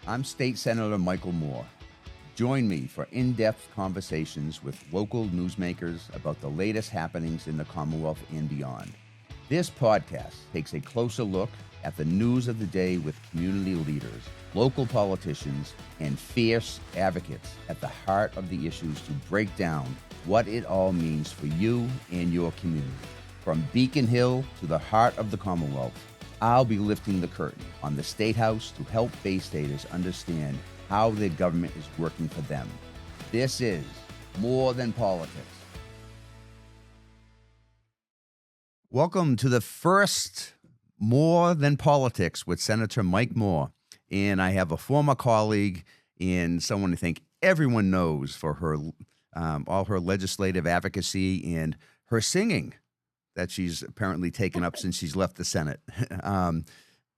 I'm State Senator Michael Moore. Join me for in-depth conversations with local newsmakers about the latest happenings in the Commonwealth and beyond. This podcast takes a closer look at the news of the day with community leaders, local politicians, and fierce advocates at the heart of the issues to break down what it all means for you and your community. From Beacon Hill to the heart of the Commonwealth, I'll be lifting the curtain on the State House to help Bay Staters understand how their government is working for them. This is More Than Politics. Welcome to the first More Than Politics with Senator Mike Moore. And I have a former colleague and someone I think everyone knows for her all her legislative advocacy and her singing that she's apparently taken up since she's left the Senate.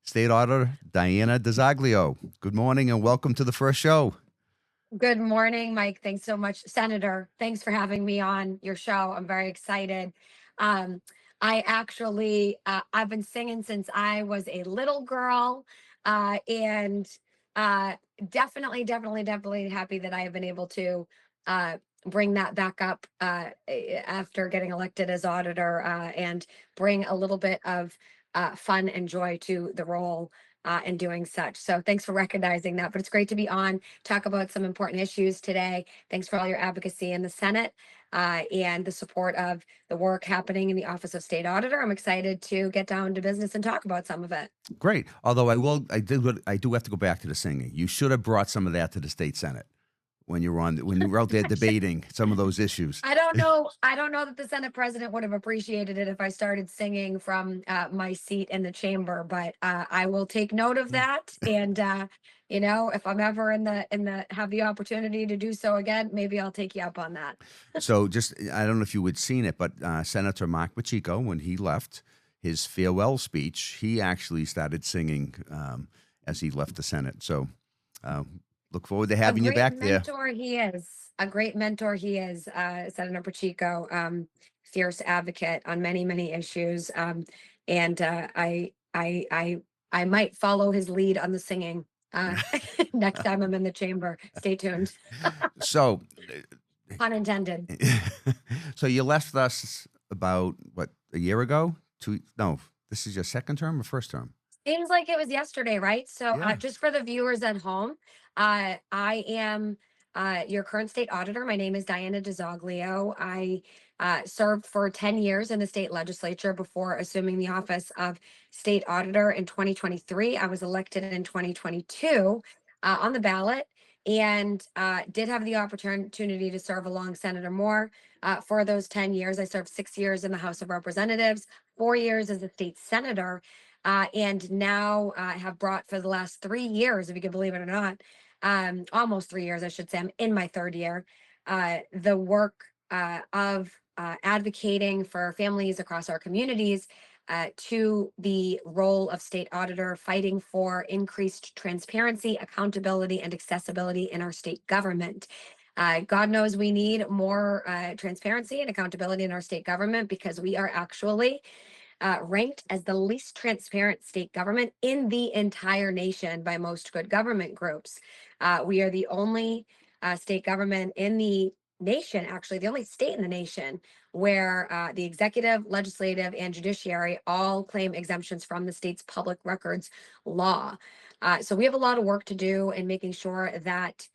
State Auditor Diana DiZoglio, good morning and welcome to the first show. Good morning, Mike. Thanks so much, Senator. Thanks for having me on your show. I'm very excited. I actually, I've been singing since I was a little girl, and definitely happy that I have been able to bring that back up after getting elected as auditor and bring a little bit of fun and joy to the role in doing such. So thanks for recognizing that. But it's great to be on, talk about some important issues today. Thanks for all your advocacy in the Senate and the support of the work happening in the Office of State Auditor. I'm excited to get down to business and talk about some of it. Great. Although I do have to go back to the singing. You should have brought some of that to the state Senate when you were out there debating some of those issues. I don't know that the Senate president would have appreciated it if I started singing from my seat in the chamber, but I will take note of that. And if I'm ever in the have the opportunity to do so again, maybe I'll take you up on that. So I don't know if you had seen it, but Senator Mark Pacheco, when he left his farewell speech, he actually started singing as he left the Senate. So look forward to having you back there. A great mentor he is, Senator Pacheco, fierce advocate on many issues. And I might follow his lead on the singing next time I'm in the chamber. Stay tuned. So, pun intended. So you left us about, what, a year ago? This is your second term or first term? Seems like it was yesterday, right? So Yeah. Just for the viewers at home, I am your current state auditor. My name is Diana DiZoglio. I served for 10 years in the state legislature before assuming the office of state auditor in 2023. I was elected in 2022 on the ballot and did have the opportunity to serve along Senator Moore for those 10 years. I served 6 years in the House of Representatives, 4 years as a state senator. And now I have brought for the last 3 years, if you can believe it or not, almost 3 years, I should say, I'm in my third year, the work of advocating for families across our communities to the role of state auditor, fighting for increased transparency, accountability, and accessibility in our state government. God knows we need more transparency and accountability in our state government because we are actually ranked as the least transparent state government in the entire nation by most good government groups. We are the only state government in the nation, actually the only state in the nation where the executive, legislative, and judiciary all claim exemptions from the state's public records law. So we have a lot of work to do in making sure that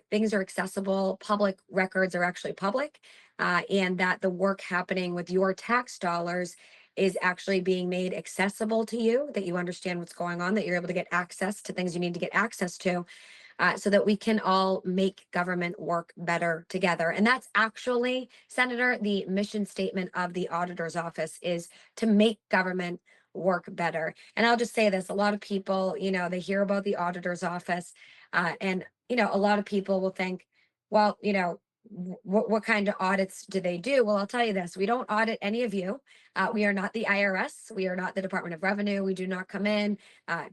things are accessible, public records are actually public, and that the work happening with your tax dollars is actually being made accessible to you, that you understand what's going on, that you're able to get access to things you need to get access to, so that we can all make government work better together. And that's actually, Senator, the mission statement of the auditor's office is to make government work better. And I'll just say this, a lot of people, they hear about the auditor's office and, a lot of people will think, well, what kind of audits do they do? Well, I'll tell you this, we don't audit any of you. We are not the IRS. We are not the Department of Revenue. We do not come in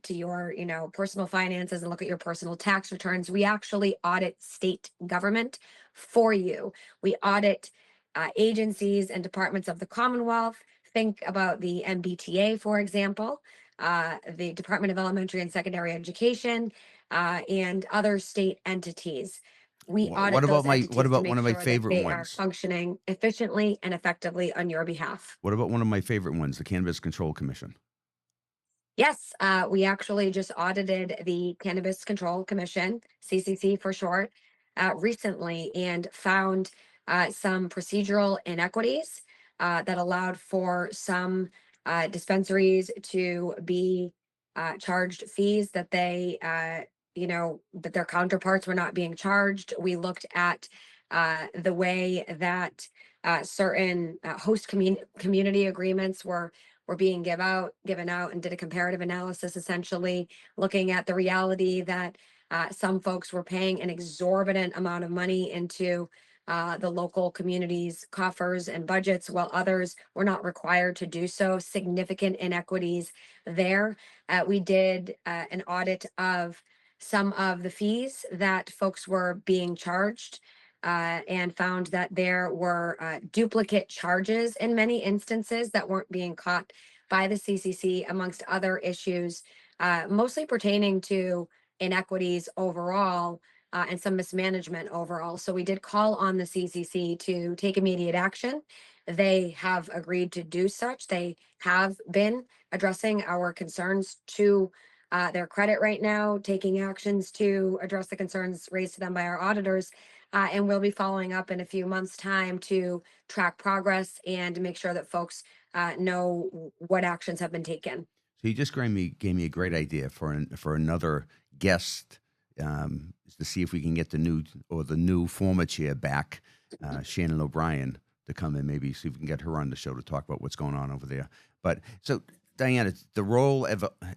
to your, personal finances and look at your personal tax returns. We actually audit state government for you. We audit agencies and departments of the Commonwealth. Think about the MBTA, for example. the Department of Elementary and Secondary Education, and other state entities. We What audit about those my entities to one make of my sure that favorite they are ones? functioning efficiently and effectively on your behalf. What about one of my favorite ones, the Cannabis Control Commission? Yes, we actually just audited the Cannabis Control Commission, CCC for short, recently and found some procedural inequities that allowed for some dispensaries to be charged fees that that their counterparts were not being charged. We looked at the way that certain community agreements were being given out and did a comparative analysis, essentially looking at the reality that some folks were paying an exorbitant amount of money into the local communities' coffers and budgets, while others were not required to do so. Significant inequities there. We did an audit of some of the fees that folks were being charged, and found that there were duplicate charges in many instances that weren't being caught by the CCC, amongst other issues, mostly pertaining to inequities overall, and some mismanagement overall. So we did call on the CCC to take immediate action. They have agreed to do such. They have been addressing our concerns to their credit right now, taking actions to address the concerns raised to them by our auditors. And we'll be following up in a few months' time to track progress and make sure that folks know what actions have been taken. So you just gave me a great idea for another guest, to see if we can get the new former chair back, Shannon O'Brien, to come in, maybe see if we can get her on the show to talk about what's going on over there. But so, Diana, the role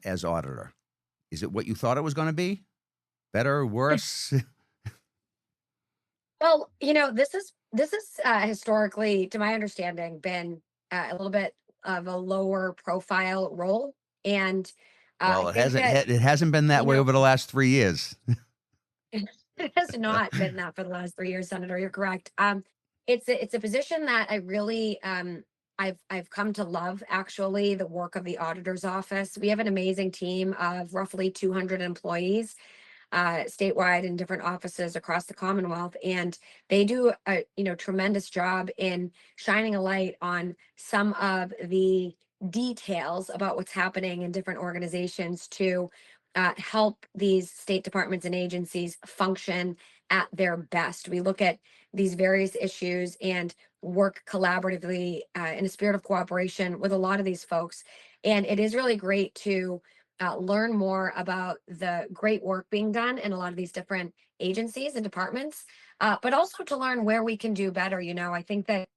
as auditor, is it what you thought it was going to be? Better, worse? Well, this is historically, to my understanding, been a little bit of a lower profile role, and I Well, think that it hasn't been that you way know over the last 3 years. it has not been that for the last 3 years, Senator. You're correct. It's a position that I really I've come to love. Actually, the work of the auditor's office. We have an amazing team of roughly 200 employees statewide in different offices across the Commonwealth, and they do a tremendous job in shining a light on some of the details about what's happening in different organizations to help these state departments and agencies function at their best. We look at these various issues and work collaboratively in a spirit of cooperation with a lot of these folks, and it is really great to learn more about the great work being done in a lot of these different agencies and departments, but also to learn where we can do better. I think that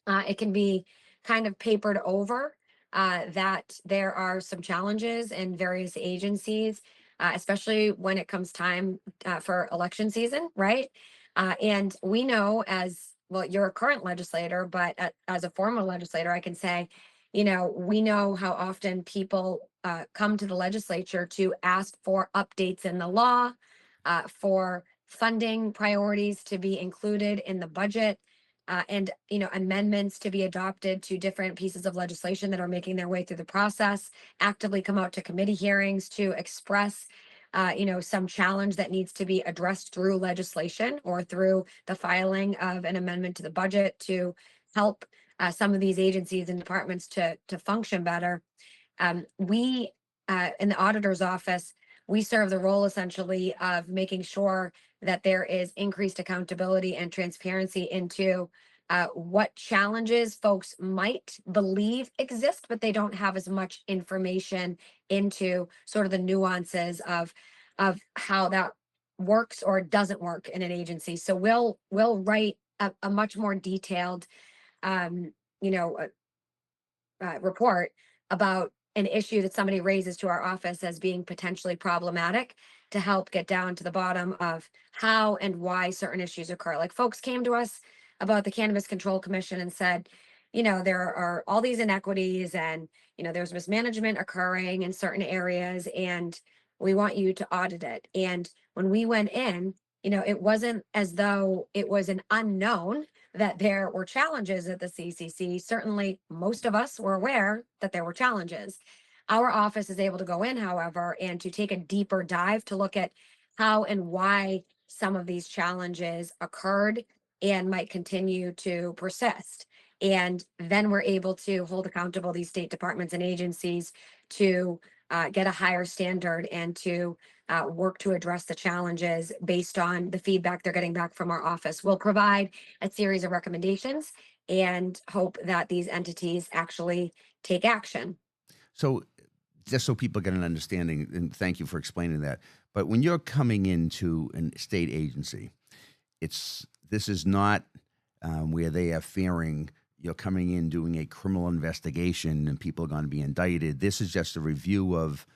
it can be kind of papered over that there are some challenges in various agencies, especially when it comes time for election season, right? And we know, as well, you're a current legislator, but as a former legislator, I can say, we know how often people come to the legislature to ask for updates in the law, for funding priorities to be included in the budget, and amendments to be adopted to different pieces of legislation that are making their way through the process, actively come out to committee hearings to express some challenge that needs to be addressed through legislation or through the filing of an amendment to the budget to help some of these agencies and departments to function better. We in the auditor's office, we serve the role essentially of making sure that there is increased accountability and transparency into what challenges folks might believe exist, but they don't have as much information into sort of the nuances of how that works or doesn't work in an agency. So we'll write a much more detailed um, you know, report about an issue that somebody raises to our office as being potentially problematic, to help get down to the bottom of how and why certain issues occur. Like, folks came to us about the Cannabis Control Commission and said, there are all these inequities, and, there's mismanagement occurring in certain areas, and we want you to audit it. And when we went in, it wasn't as though it was an unknown that there were challenges at the CCC. Certainly, most of us were aware that there were challenges. Our office is able to go in, however, and to take a deeper dive to look at how and why some of these challenges occurred and might continue to persist. And then we're able to hold accountable these state departments and agencies to get a higher standard and to work to address the challenges based on the feedback they're getting back from our office. We'll provide a series of recommendations and hope that these entities actually take action. So, just so people get an understanding, and thank you for explaining that. But when you're coming into a state agency, this is not where they are fearing you're coming in doing a criminal investigation and people are going to be indicted. This is just a review of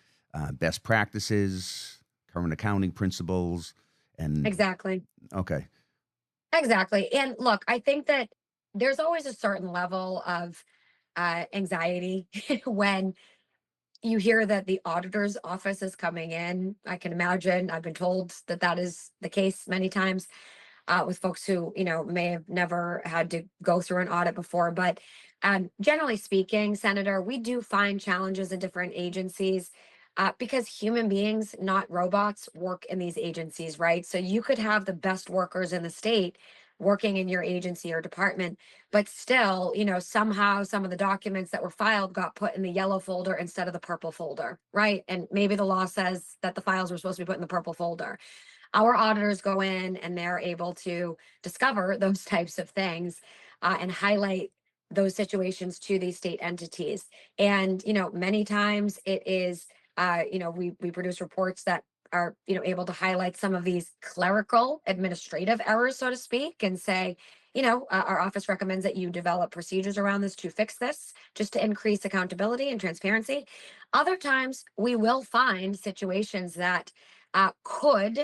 best practices, current accounting principles, and Exactly. okay, Exactly. And look, I think that there's always a certain level of anxiety when you hear that the auditor's office is coming in. I can imagine, I've been told that that is the case many times with folks who, may have never had to go through an audit before. But generally speaking, Senator, we do find challenges in different agencies because human beings, not robots, work in these agencies, right? So you could have the best workers in the state working in your agency or department, but still, somehow some of the documents that were filed got put in the yellow folder instead of the purple folder, right? And maybe the law says that the files were supposed to be put in the purple folder. Our auditors go in and they're able to discover those types of things and highlight those situations to these state entities. And, many times it is, we produce reports that are, able to highlight some of these clerical administrative errors, so to speak, and say, our office recommends that you develop procedures around this to fix this, just to increase accountability and transparency. Other times we will find situations that could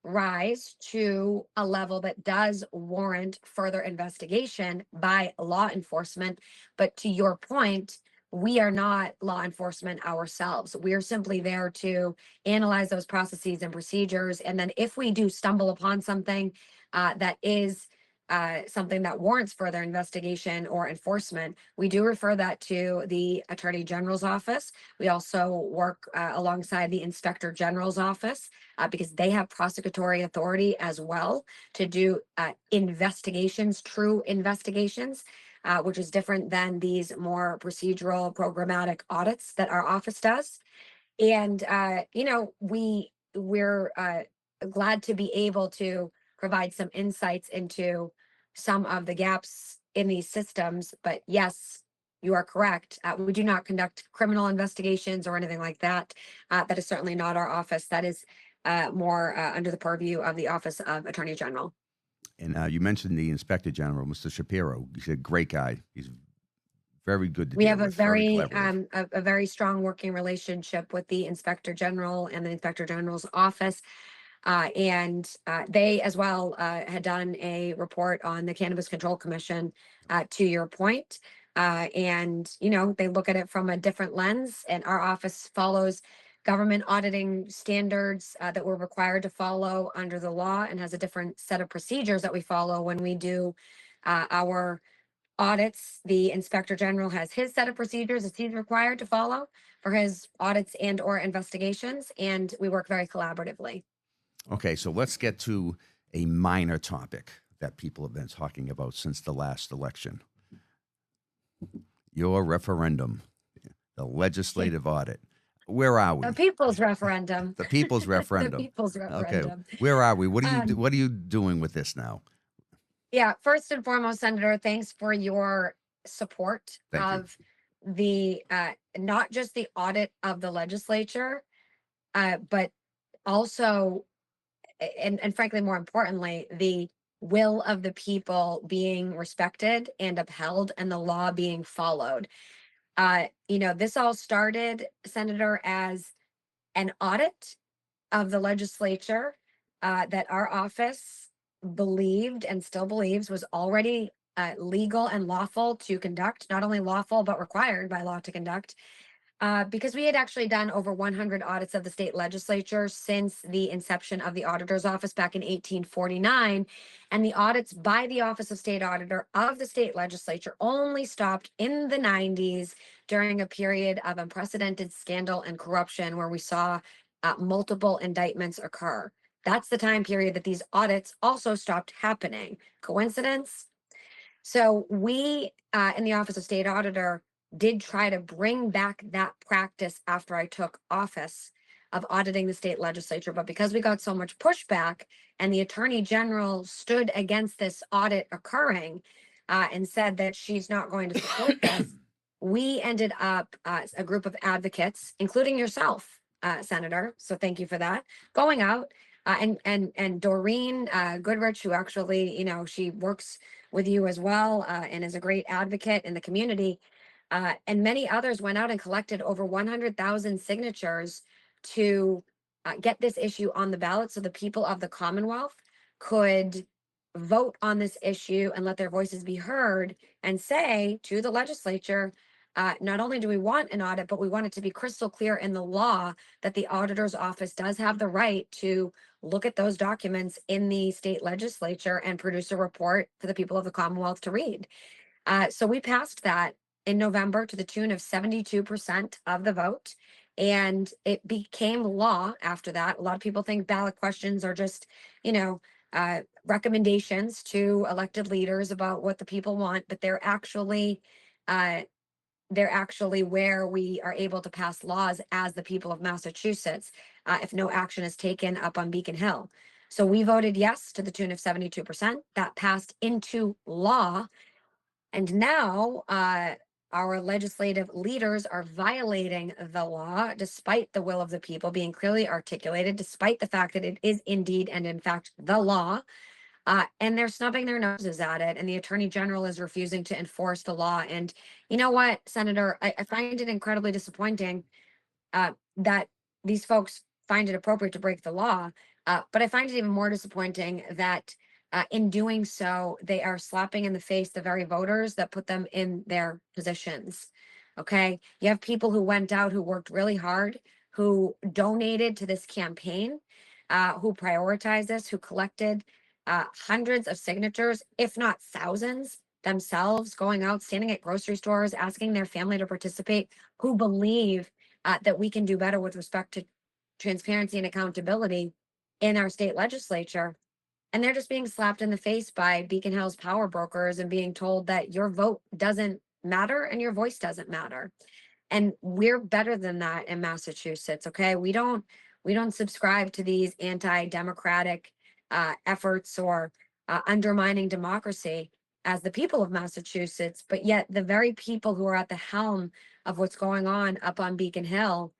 rise to a level that does warrant further investigation by law enforcement. But to your point, we are not law enforcement ourselves. We are simply there to analyze those processes and procedures. And then if we do stumble upon something that is something that warrants further investigation or enforcement, we do refer that to the Attorney General's office. We also work alongside the Inspector General's office because they have prosecutory authority as well to do investigations, true investigations, which is different than these more procedural programmatic audits that our office does. And we're glad to be able to provide some insights into some of the gaps in these systems. But yes, you are correct. We do not conduct criminal investigations or anything like that. That is certainly not our office. That is more under the purview of the Office of Attorney General. And you mentioned the Inspector General, Mr. Shapiro. He's a great guy. He's very good to We deal have a with, very very collaborative. a very strong working relationship with the Inspector General and the Inspector General's office. And they as well had done a report on the Cannabis Control Commission, to your point. And, they look at it from a different lens, and our office follows government auditing standards that we're required to follow under the law and has a different set of procedures that we follow when we do our audits. The Inspector General has his set of procedures that he's required to follow for his audits and or investigations, and we work very collaboratively. Okay, so let's get to a minor topic that people have been talking about since the last election. Your referendum, the legislative audit. Where are we? The people's referendum. The people's The referendum. people's Okay, referendum. where are we? What are Um, what are you doing with this now? Yeah, first and foremost, Senator, thanks for your support Thank you. of the not just the audit of the legislature, but also, and frankly, more importantly, the will of the people being respected and upheld and the law being followed. This all started, Senator, as an audit of the legislature that our office believed and still believes was already legal and lawful to conduct, not only lawful, but required by law to conduct. Because we had actually done over 100 audits of the state legislature since the inception of the auditor's office back in 1849. And the audits by the Office of State Auditor of the state legislature only stopped in the 90s during a period of unprecedented scandal and corruption where we saw multiple indictments occur. That's the time period that these audits also stopped happening. Coincidence? So we, in the Office of State Auditor, did try to bring back that practice after I took office of auditing the state legislature. But because we got so much pushback and the Attorney General stood against this audit occurring and said that she's not going to support this, we ended up, a group of advocates, including yourself, Senator. So thank you for that. Going out and Doreen Goodrich, who actually, she works with you as well and is a great advocate in the community. And many others went out and collected over 100,000 signatures to get this issue on the ballot so the people of the Commonwealth could vote on this issue and let their voices be heard and say to the legislature, not only do we want an audit, but we want it to be crystal clear in the law that the auditor's office does have the right to look at those documents in the state legislature and produce a report for the people of the Commonwealth to read. So we passed that in November to the tune of 72% of the vote. And it became law after that. A lot of people think ballot questions are just, recommendations to elected leaders about what the people want, but they're actually where we are able to pass laws as the people of Massachusetts if no action is taken up on Beacon Hill. So we voted yes to the tune of 72%. That passed into law. And now our legislative leaders are violating the law despite the will of the people being clearly articulated, despite the fact that it is indeed and in fact the law. And they're snubbing their noses at it. And the Attorney General is refusing to enforce the law. And you know what, Senator, I find it incredibly disappointing that these folks find it appropriate to break the law. But I find it even more disappointing that in doing so, they are slapping in the face the very voters that put them in their positions. Okay. You have people who went out, who worked really hard, who donated to this campaign, who prioritized this, who collected hundreds of signatures, if not thousands themselves, going out, standing at grocery stores, asking their family to participate, who believe that we can do better with respect to transparency and accountability in our state legislature. And they're just being slapped in the face by Beacon Hill's power brokers and being told that your vote doesn't matter and your voice doesn't matter. And we're better than that in Massachusetts. Okay. We don't subscribe to these anti-democratic efforts or undermining democracy as the people of Massachusetts, but yet the very people who are at the helm of what's going on up on Beacon Hill,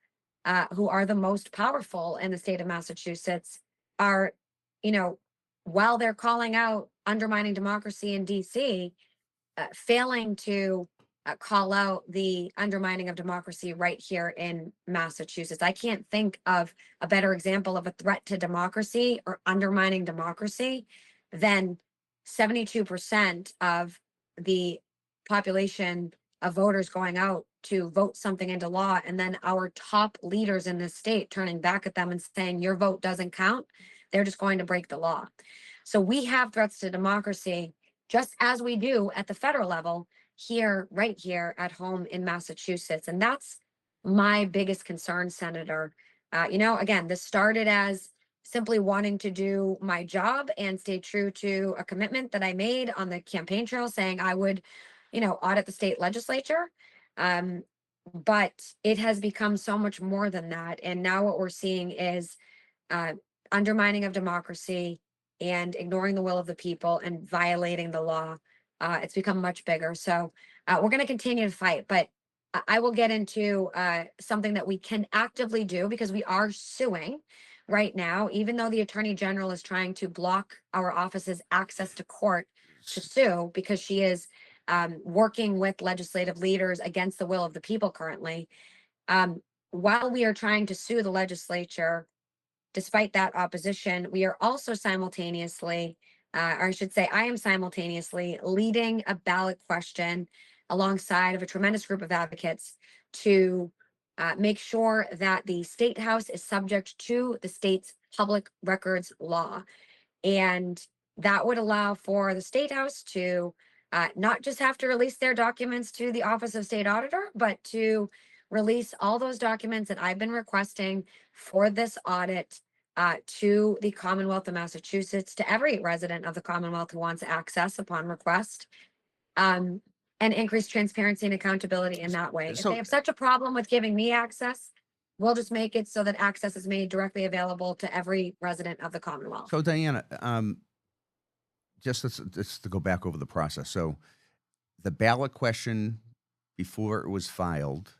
who are the most powerful in the state of Massachusetts, are, while they're calling out undermining democracy in DC, failing to call out the undermining of democracy right here in Massachusetts. I can't think of a better example of a threat to democracy or undermining democracy than 72% of the population of voters going out to vote something into law, and then our top leaders in this state turning back at them and saying your vote doesn't count. They're just going to break the law. So we have threats to democracy just as we do at the federal level here, right here at home in Massachusetts. And that's my biggest concern, Senator. Again, this started as simply wanting to do my job and stay true to a commitment that I made on the campaign trail saying I would, audit the state legislature. But it has become so much more than that. And now what we're seeing is undermining of democracy and ignoring the will of the people and violating the law. It's become much bigger. So we're going to continue to fight, but I will get into something that we can actively do because we are suing right now, even though the Attorney General is trying to block our office's access to court to sue because she is working with legislative leaders against the will of the people currently. While we are trying to sue the legislature, despite that opposition, we are also simultaneously, or I should say, I am simultaneously leading a ballot question alongside of a tremendous group of advocates to make sure that the state house is subject to the state's public records law. And that would allow for the state house to not just have to release their documents to the Office of State Auditor, but to release all those documents that I've been requesting for this audit to the Commonwealth of Massachusetts, to every resident of the Commonwealth who wants access upon request, and increase transparency and accountability in that way. If So- they have such a problem with giving me access, we'll just make it so that access is made directly available to every resident of the Commonwealth. So Diana, just let's to go back over the process. So the ballot question before it was filed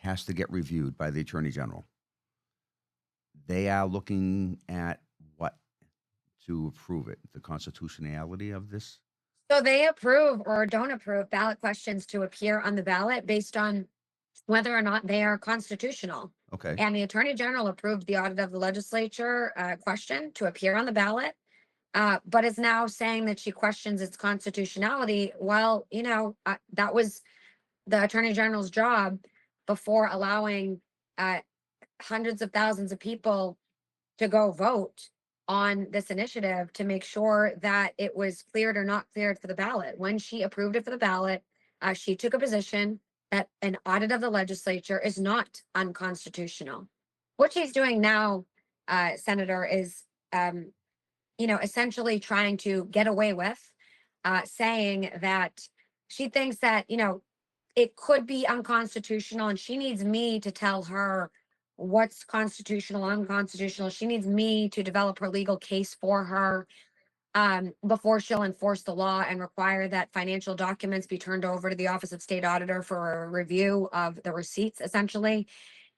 has to get reviewed by the Attorney General. They are looking at what to approve it, the constitutionality of this? So they approve or don't approve ballot questions to appear on the ballot based on whether or not they are constitutional. Okay. And the Attorney General approved the audit of the legislature question to appear on the ballot, but is now saying that she questions its constitutionality. Well, that was the Attorney General's job before allowing hundreds of thousands of people to go vote on this initiative to make sure that it was cleared or not cleared for the ballot. When she approved it for the ballot, she took a position that an audit of the legislature is not unconstitutional. What she's doing now, Senator, is, essentially trying to get away with saying that she thinks that, it could be unconstitutional, and she needs me to tell her what's constitutional, unconstitutional. She needs me to develop her legal case for her before she'll enforce the law and require that financial documents be turned over to the Office of State Auditor for a review of the receipts, essentially.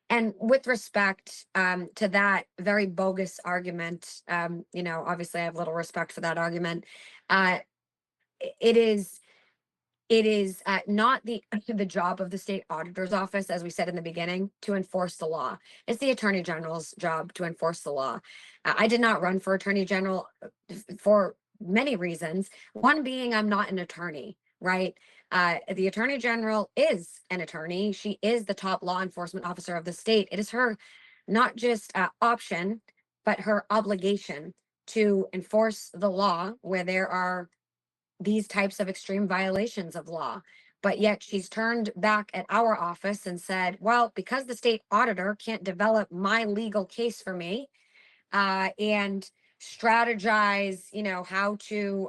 And with respect to that very bogus argument, obviously I have little respect for that argument. It is not the job of the state auditor's office, as we said in the beginning, to enforce the law. It's the Attorney General's job to enforce the law. I did not run for Attorney General for many reasons. One being I'm not an attorney, right? The Attorney General is an attorney. She is the top law enforcement officer of the state. It is her not just option, but her obligation to enforce the law where there are these types of extreme violations of law. But yet she's turned back at our office and said, well, because the state auditor can't develop my legal case for me and strategize, how to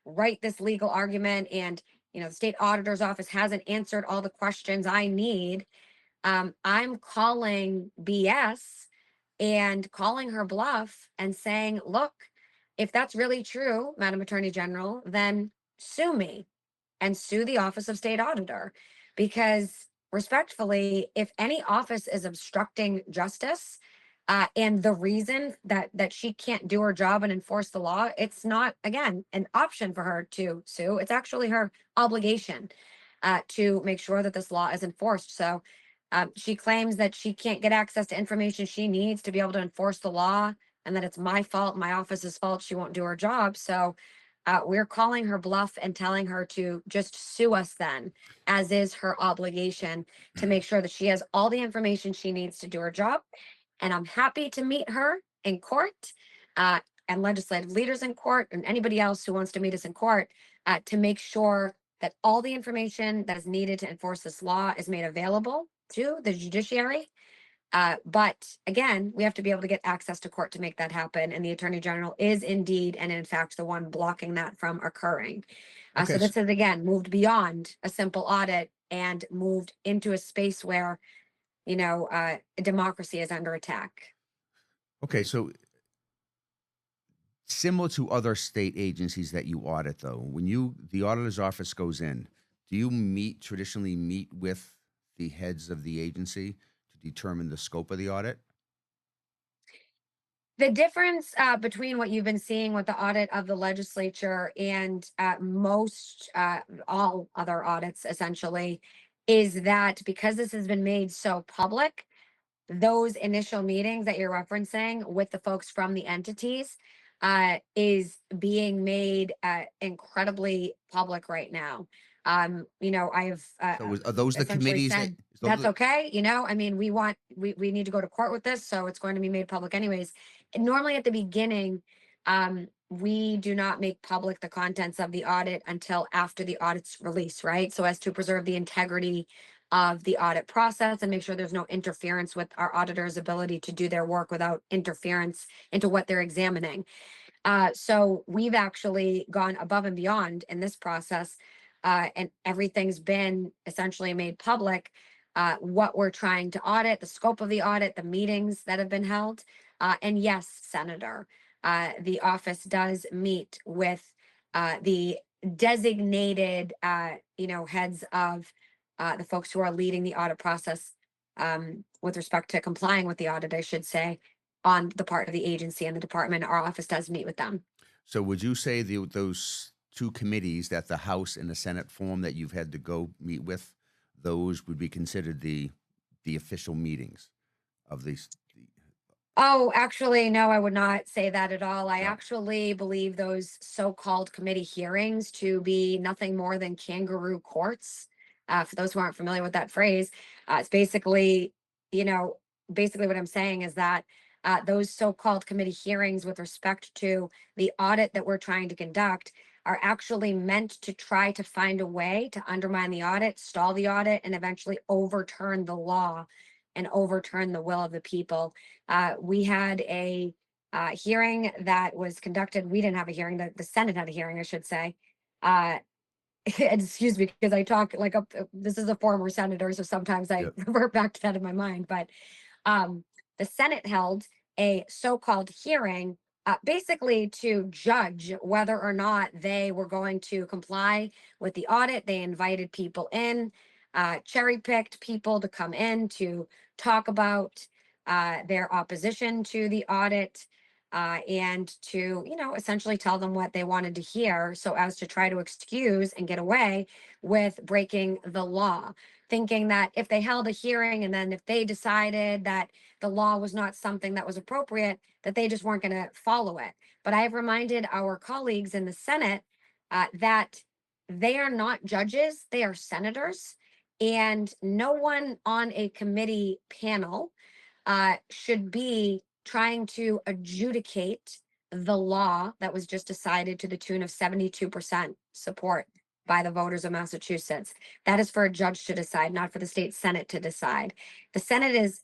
write this legal argument, and, the state auditor's office hasn't answered all the questions I need, I'm calling BS and calling her bluff and saying, look, if that's really true, Madam Attorney General, then sue me and sue the Office of State Auditor. Because respectfully, if any office is obstructing justice, and the reason that she can't do her job and enforce the law, it's not, again, an option for her to sue. It's actually her obligation to make sure that this law is enforced. So she claims that she can't get access to information she needs to be able to enforce the law, and that it's my fault, my office's fault, she won't do her job. So we're calling her bluff and telling her to just sue us then, as is her obligation, to make sure that she has all the information she needs to do her job. And I'm happy to meet her in court and legislative leaders in court and anybody else who wants to meet us in court to make sure that all the information that is needed to enforce this law is made available to the judiciary. But again, we have to be able to get access to court to make that happen. And the Attorney General is indeed and in fact the one blocking that from occurring. Okay, So this is, again, moved beyond a simple audit and moved into a space where, democracy is under attack. Okay, so similar to other state agencies that you audit, though, when the auditor's office goes in, do you traditionally meet with the heads of the agency to determine the scope of the audit? The difference between what you've been seeing with the audit of the legislature and most all other audits, essentially, is that because this has been made so public, those initial meetings that you're referencing with the folks from the entities is being made incredibly public right now. I've So are those the essentially committees that, said is those that's the- okay. I mean, we need to go to court with this, so it's going to be made public anyways. And normally at the beginning, we do not make public the contents of the audit until after the audit's release, right? So as to preserve the integrity of the audit process and make sure there's no interference with our auditors' ability to do their work without interference into what they're examining. So we've actually gone above and beyond in this process, and everything's been essentially made public. What we're trying to audit, the scope of the audit, the meetings that have been held. And yes, Senator, the office does meet with the designated, heads of the folks who are leading the audit process with respect to complying with the audit, I should say, on the part of the agency and the department. Our office does meet with them. So would you say those two committees that the House and the Senate form that you've had to go meet with, those would be considered the official meetings of these? Oh, actually, no, I would not say that at all. I No. actually believe those so-called committee hearings to be nothing more than kangaroo courts. For those who aren't familiar with that phrase, it's basically, you know, basically what I'm saying is that those so-called committee hearings with respect to the audit that we're trying to conduct are actually meant to try to find a way to undermine the audit, stall the audit, and eventually overturn the law and overturn the will of the people. We had a hearing that was conducted. We didn't have a hearing. The Senate had a hearing, I should say. Uh, excuse me, because I talk like this is a former senator, so sometimes I Yep. revert back to that in my mind. But um, the Senate held a so-called hearing, basically to judge whether or not they were going to comply with the audit. They invited people in, cherry-picked people to come in to talk about their opposition to the audit. And to, essentially tell them what they wanted to hear so as to try to excuse and get away with breaking the law, thinking that if they held a hearing and then if they decided that the law was not something that was appropriate, that they just weren't going to follow it. But I have reminded our colleagues in the Senate that they are not judges, they are senators. And no one on a committee panel should be trying to adjudicate the law that was just decided to the tune of 72% support by the voters of Massachusetts. That is for a judge to decide, not for the state Senate to decide. The Senate is,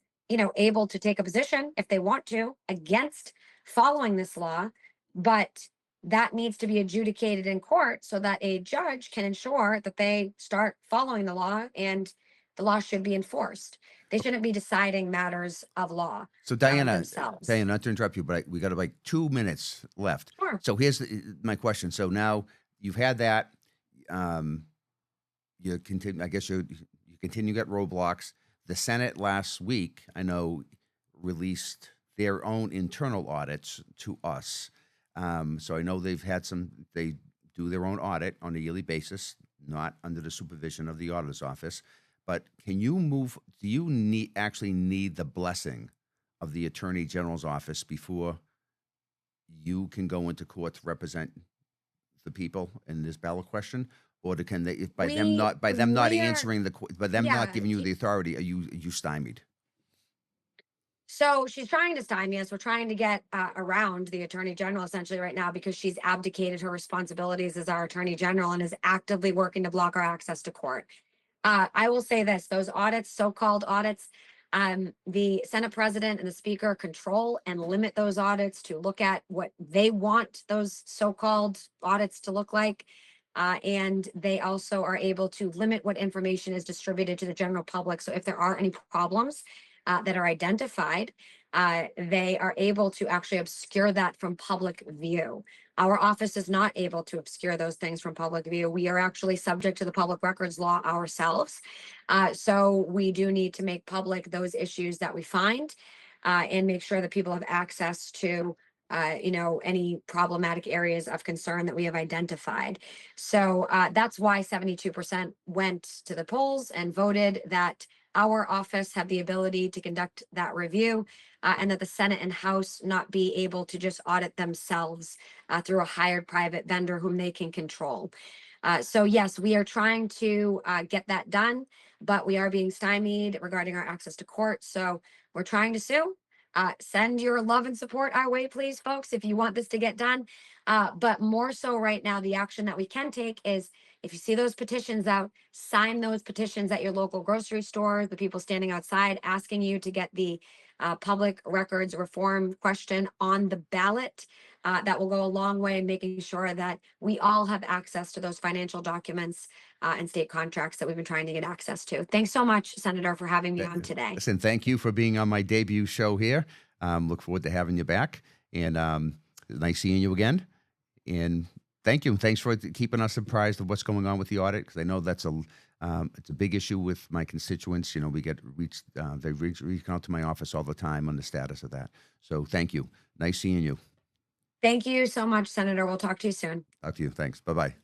able to take a position if they want to against following this law, but that needs to be adjudicated in court so that a judge can ensure that they start following the law and the law should be enforced. They shouldn't be deciding matters of law So Diana, themselves. not to interrupt you, but we got like 2 minutes left. Sure. So here's my question. So now you've had that. You continue. I guess you continue to get roadblocks. The Senate last week, I know, released their own internal audits to us. So I know they've had some. They do their own audit on a yearly basis, not under the supervision of the auditor's office. But can you move? Do you actually need the blessing of the Attorney General's office before you can go into court to represent the people in this ballot question, or can they, if by them not answering by them not giving you the authority, are you stymied? So she's trying to stymie us. We're trying to get around the Attorney General essentially right now because she's abdicated her responsibilities as our Attorney General and is actively working to block our access to court. I will say this, those audits, so-called audits, the Senate President and the Speaker control and limit those audits to look at what they want those so-called audits to look like. And they also are able to limit what information is distributed to the general public. So if there are any problems that are identified, they are able to actually obscure that from public view. Our office is not able to obscure those things from public view. We are actually subject to the public records law ourselves. So we do need to make public those issues that we find and make sure that people have access to any problematic areas of concern that we have identified. So that's why 72% went to the polls and voted that our office have the ability to conduct that review and that the Senate and House not be able to just audit themselves through a hired private vendor whom they can control. So yes, we are trying to get that done, but we are being stymied regarding our access to court. So we're trying to sue. Send your love and support our way, please, folks, if you want this to get done. But more so right now, the action that we can take is if you see those petitions out, sign those petitions at your local grocery store, the people standing outside asking you to get the public records reform question on the ballot. That will go a long way in making sure that we all have access to those financial documents and state contracts that we've been trying to get access to. Thanks so much, Senator, for having me on today. Listen, thank you for being on my debut show here. Look forward to having you back, and nice seeing you again. And thank you. Thanks for keeping us apprised of what's going on with the audit, because I know that's it's a big issue with my constituents. You know, we get they reach out to my office all the time on the status of that. So thank you. Nice seeing you. Thank you so much, Senator. We'll talk to you soon. Talk to you. Thanks. Bye-bye.